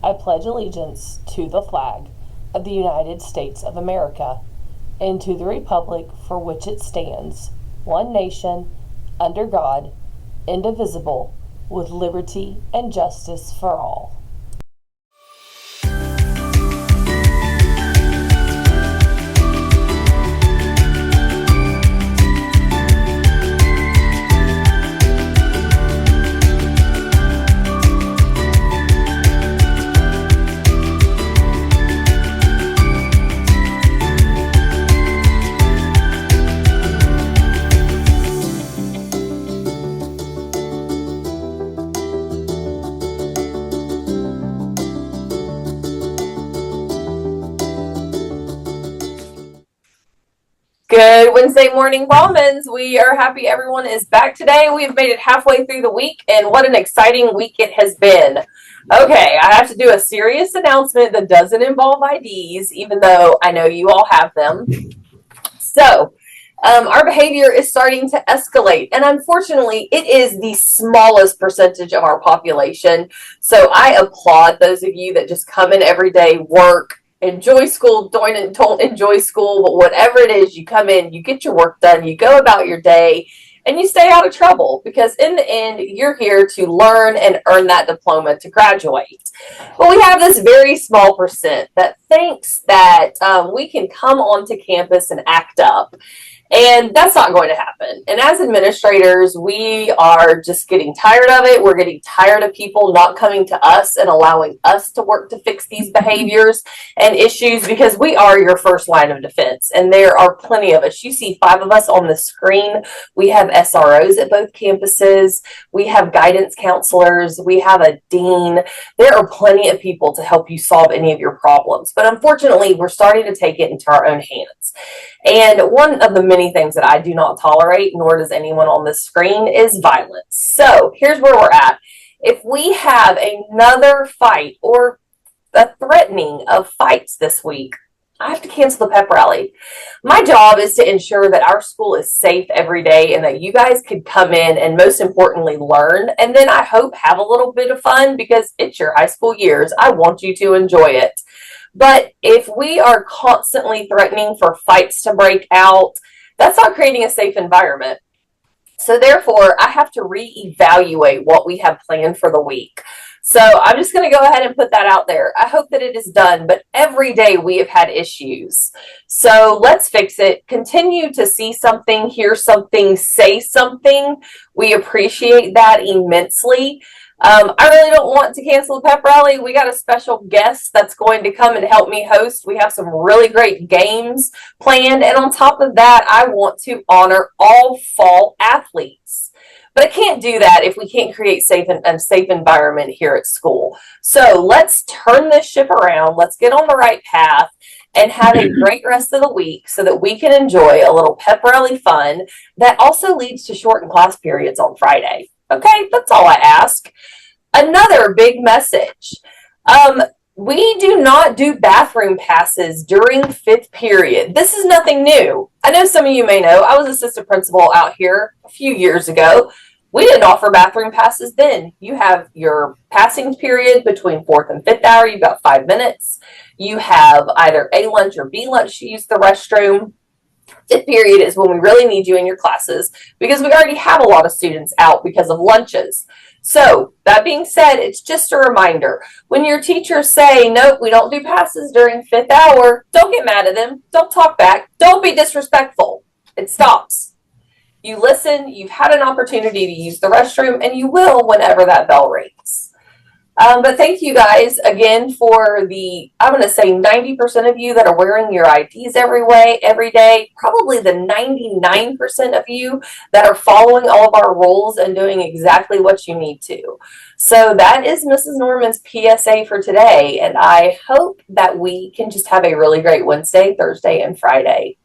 I pledge allegiance to the flag of the United States of America and to the republic for which it stands, one nation, under God, indivisible, with liberty and justice for all. Good Wednesday morning, Ballmans. We are happy everyone is back today. We have made it halfway through the week, and what an exciting week it has been. Okay, I have to do a serious announcement that doesn't involve IDs, even though I know you all have them. So, our behavior is starting to escalate, and unfortunately, it is the smallest percentage of our population. So, I applaud those of you that just come in every day, work, enjoy school, don't enjoy school, but whatever it is, you come in, you get your work done, you go about your day, and you stay out of trouble, because in the end, you're here to learn and earn that diploma to graduate. But we have this very small percent that thinks that we can come onto campus and act up. And that's not going to happen. And as administrators, we are just getting tired of it. We're getting tired of people not coming to us and allowing us to work to fix these behaviors and issues, because we are your first line of defense. And there are plenty of us. You see 5 of us on the screen. We have SROs at both campuses. We have guidance counselors. We have a dean. There are plenty of people to help you solve any of your problems. But unfortunately, we're starting to take it into our own hands. And one of the many things that I do not tolerate, nor does anyone on this screen, is violence. So here's where we're at. If we have another fight or a threatening of fights this week, I have to cancel the pep rally. My job is to ensure that our school is safe every day and that you guys could come in and, most importantly, learn. And then I hope have a little bit of fun, because it's your high school years. I want you to enjoy it. But if we are constantly threatening for fights to break out, that's not creating a safe environment. So therefore, I have to reevaluate what we have planned for the week. So I'm just going to go ahead and put that out there. I hope that it is done, but every day we have had issues. So let's fix it. Continue to see something, hear something, say something. We appreciate that immensely. I really don't want to cancel the pep rally. We got a special guest that's going to come and help me host. We have some really great games planned. And on top of that, I want to honor all fall athletes. But I can't do that if we can't create a safe environment here at school. So let's turn this ship around. Let's get on the right path and have a great rest of the week so that we can enjoy a little pep rally fun that also leads to shortened class periods on Friday. Okay, that's all I ask. Another big message. We do not do bathroom passes during 5th period. This is nothing new. I know some of you may know, I was assistant principal out here a few years ago. We didn't offer bathroom passes then. You have your passing period between 4th and 5th hour. You've got 5 minutes. You have either A lunch or B lunch to use the restroom. 5th period is when we really need you in your classes, because we already have a lot of students out because of lunches. So that being said, it's just a reminder. When your teachers say, nope, we don't do passes during 5th hour, don't get mad at them. Don't talk back. Don't be disrespectful. It stops. You listen. You've had an opportunity to use the restroom, and you will whenever that bell rings. But thank you guys again for I'm going to say 90% of you that are wearing your IDs every day, probably the 99% of you that are following all of our rules and doing exactly what you need to. So that is Mrs. Norman's PSA for today, and I hope that we can just have a really great Wednesday, Thursday, and Friday.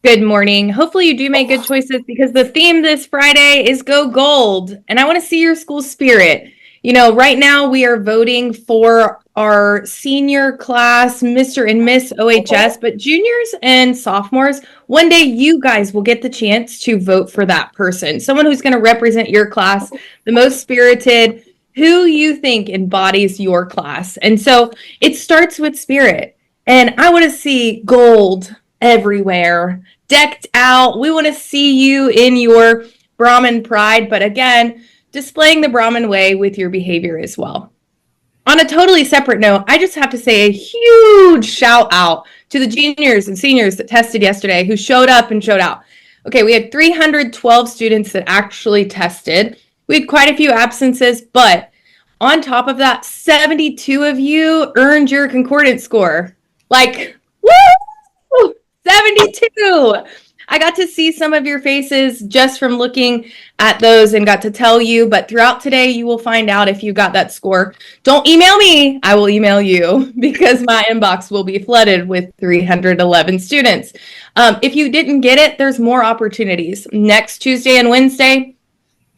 Good morning. Hopefully you do make good choices, because the theme this Friday is Go Gold, and I want to see your school spirit. You know, right now we are voting for our senior class, Mr. and Miss OHS, but juniors and sophomores, one day you guys will get the chance to vote for that person, someone who's going to represent your class, the most spirited, who you think embodies your class. And so it starts with spirit. And I want to see gold everywhere, decked out. We want to see you in your Brahmin pride, but again, displaying the Brahmin way with your behavior as well. On a totally separate note, I just have to say a huge shout out to the juniors and seniors that tested yesterday who showed up and showed out. Okay, we had 312 students that actually tested. We had quite a few absences, but on top of that, 72 of you earned your concordance score. Like, woo! 72! I got to see some of your faces just from looking at those and got to tell you, but throughout today, you will find out if you got that score. Don't email me. I will email you because my inbox will be flooded with 311 students. If you didn't get it, there's more opportunities. Next Tuesday and Wednesday,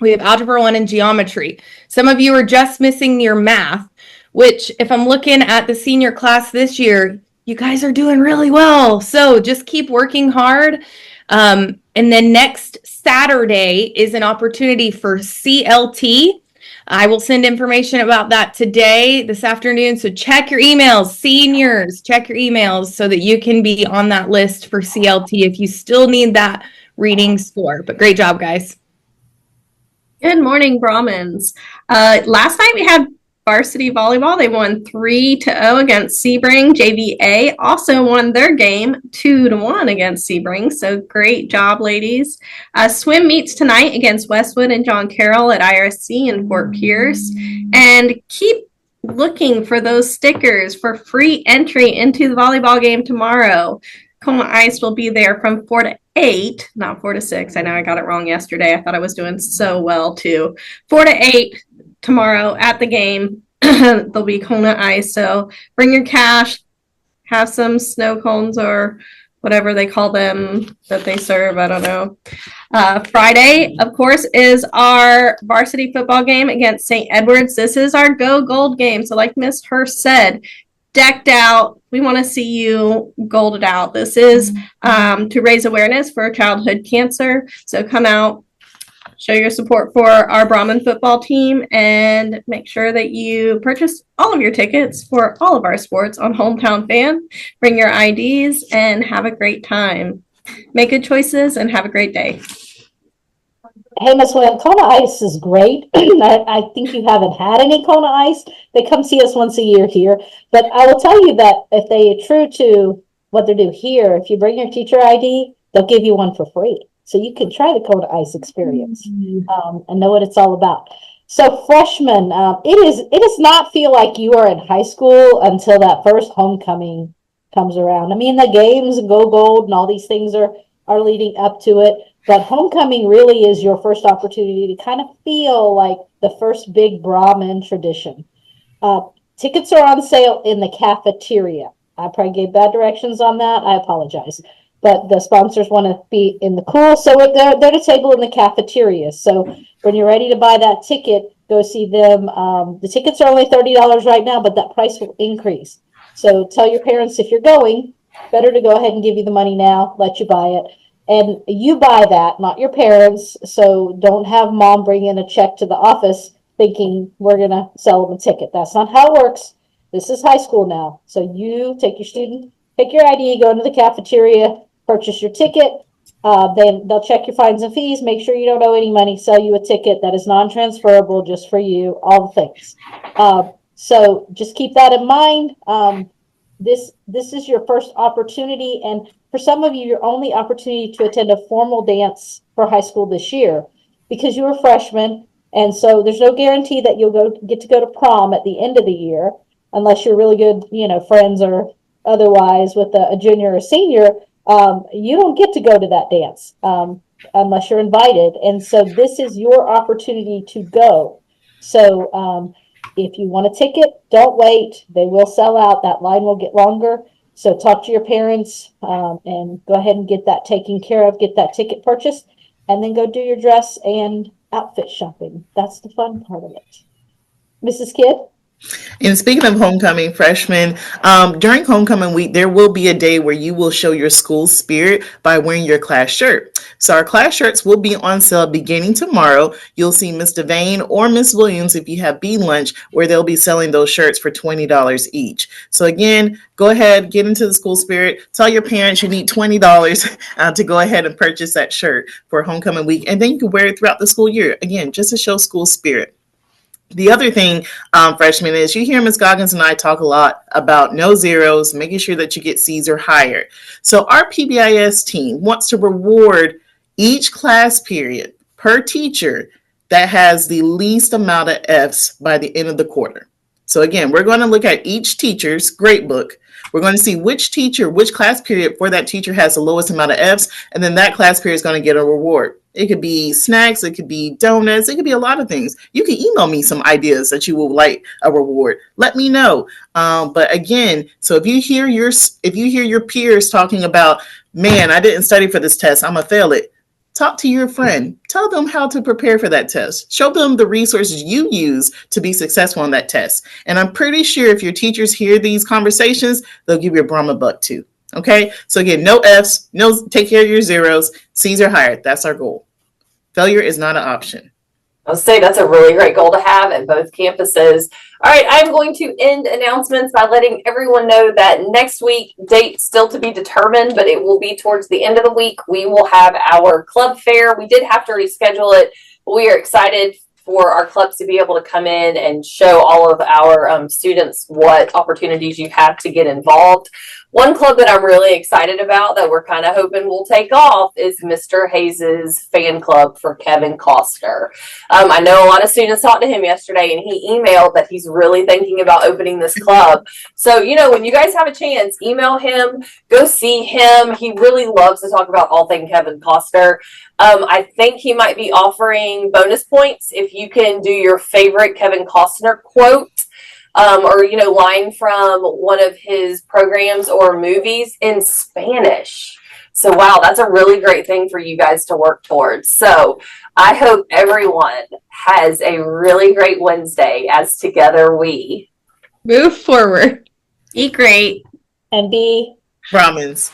we have Algebra 1 and Geometry. Some of you are just missing your math, which if I'm looking at the senior class this year, you guys are doing really well. So just keep working hard. And then next Saturday is an opportunity for CLT. I will send information about that today, this afternoon. So check your emails, seniors, check your emails so that you can be on that list for CLT if you still need that reading score. But great job, guys. Good morning, Brahmins. Last night we had varsity volleyball. They won 3-0 against Sebring. JVA also won their game 2-1 against Sebring. So great job, ladies. Swim meets tonight against Westwood and John Carroll at IRC in Fort Pierce. And keep looking for those stickers for free entry into the volleyball game tomorrow. Kona Ice will be there from 4 to 8, not 4 to 6. I know I got it wrong yesterday. I thought I was doing so well too. 4 to 8 tomorrow at the game. There'll be Kona Ice. So bring your cash, have some snow cones or whatever they call them that they serve. I don't know. Friday, of course, is our varsity football game against St. Edward's. This is our Go Gold game. So like Miss Hurst said, decked out. We want to see you golded out. This is to raise awareness for childhood cancer. So come out, show your support for our Brahmin football team, and make sure that you purchase all of your tickets for all of our sports on Hometown Fan. Bring your IDs and have a great time. Make good choices and have a great day. Hey, Miss Wynn, Kona Ice is great. I think you haven't had any Kona Ice. They come see us once a year here. But I will tell you that if they are true to what they do here, if you bring your teacher ID, they'll give you one for free. So you can try the Kona Ice experience and know what it's all about. So freshmen, it does not feel like you are in high school until that first homecoming comes around. I mean, the games and Go Gold and all these things are leading up to it. But homecoming really is your first opportunity to kind of feel like the first big Brahmin tradition. Tickets are on sale in the cafeteria. I probably gave bad directions on that. I apologize. But the sponsors want to be in the cool, so they're at a table in the cafeteria. So when you're ready to buy that ticket, go see them. The tickets are only $30 right now, but that price will increase. So tell your parents if you're going, better to go ahead and give you the money now, let you buy it. And you buy that, not your parents. So don't have mom bring in a check to the office thinking we're going to sell them a ticket. That's not how it works. This is high school now. So you take your student, pick your ID, go into the cafeteria, purchase your ticket. Then they'll check your fines and fees, make sure you don't owe any money, sell you a ticket that is non-transferable just for you, all the things. So just keep that in mind. This is your first opportunity, and for some of you, your only opportunity to attend a formal dance for high school this year because you were freshmen, and so there's no guarantee that you'll get to go to prom at the end of the year unless you're really good, friends or otherwise with a junior or senior. You don't get to go to that dance unless you're invited, and so this is your opportunity to go. So if you want a ticket, don't wait. They will sell out. That line will get longer. So talk to your parents and go ahead and get that taken care of, get that ticket purchased, and then go do your dress and outfit shopping. That's the fun part of it. Mrs. Kidd? And speaking of homecoming, freshmen, during homecoming week, there will be a day where you will show your school spirit by wearing your class shirt. So our class shirts will be on sale beginning tomorrow. You'll see Miss Devane or Miss Williams if you have B lunch, where they'll be selling those shirts for $20 each. So again, go ahead, get into the school spirit. Tell your parents you need $20 to go ahead and purchase that shirt for homecoming week, and then you can wear it throughout the school year. Again, just to show school spirit. The other thing, freshmen, is you hear Ms. Goggins and I talk a lot about no zeros, making sure that you get C's or higher. So our PBIS team wants to reward each class period per teacher that has the least amount of F's by the end of the quarter. So again, we're going to look at each teacher's grade book. We're going to see which teacher, which class period for that teacher has the lowest amount of F's, and then that class period is going to get a reward. It could be snacks, it could be donuts, it could be a lot of things. You can email me some ideas that you would like a reward. Let me know. But again, so if you hear your peers talking about, man, I didn't study for this test, I'm gonna fail it. Talk to your friend. Tell them how to prepare for that test. Show them the resources you use to be successful on that test. And I'm pretty sure if your teachers hear these conversations, they'll give you a Brahma buck too. Okay, so again, no F's, no, take care of your zeros, C's are higher. That's our goal. Failure is not an option. I'll say that's a really great goal to have at both campuses. All right, I'm going to end announcements by letting everyone know that next week, date still to be determined, but it will be towards the end of the week. We will have our club fair. We did have to reschedule it, but we are excited for our clubs to be able to come in and show all of our students what opportunities you have to get involved. One club that I'm really excited about that we're kind of hoping will take off is Mr. Hayes's fan club for Kevin Costner. I know a lot of students talked to him yesterday, and he emailed that he's really thinking about opening this club. So, you know, when you guys have a chance, email him, go see him. He really loves to talk about all things Kevin Costner. I think he might be offering bonus points if you can do your favorite Kevin Costner quote. Or, you know, line from one of his programs or movies in Spanish. So, wow, that's a really great thing for you guys to work towards. So, I hope everyone has a really great Wednesday as together we move forward. Be great. And be Brahmins.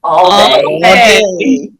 all day. All day.